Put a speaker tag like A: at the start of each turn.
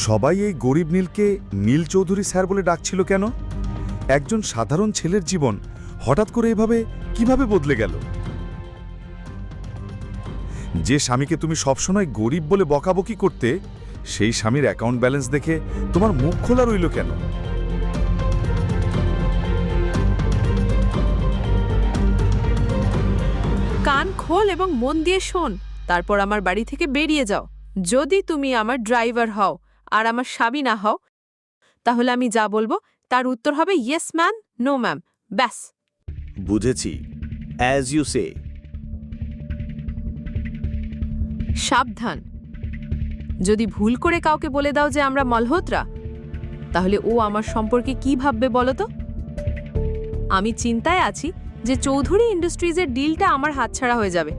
A: সবাই এই গরিব নীলকে নীল চৌধুরী স্যার বলে ডাকছিল কেন? একজন সাধারণ ছেলের জীবন হঠাৎ করে এভাবে কিভাবে বদলে গেল? যে স্বামীকে তুমি সবসময় গরিব বলে বকাবকি করতে, সেই স্বামীর অ্যাকাউন্ট ব্যালেন্স দেখে তোমার মুখ খোলা রইল কেন?
B: কান খোল এবং মন দিয়ে শোন, তারপর আমার বাড়ি থেকে বেরিয়ে যাও। যদি তুমি আমার ড্রাইভার হও আর আমার স্বামী না হও, তাহলে আমি যা বলবো তার উত্তর হবে ইয়েস ম্যাম, নো ম্যাম, ব্যাস।
C: বুঝেছি, অ্যাজ ইউ সে।
B: সাবধান, যদি ভুল করে কাউকে বলে দাও যে আমরা মালহোত্রা, তাহলে ও আমার সম্পর্কে কি ভাববে বলো তো? আমি চিন্তায় আছি যে চৌধুরী ইন্ডাস্ট্রিজের ডিলটা আমার হাতছাড়া হয়ে যাবে।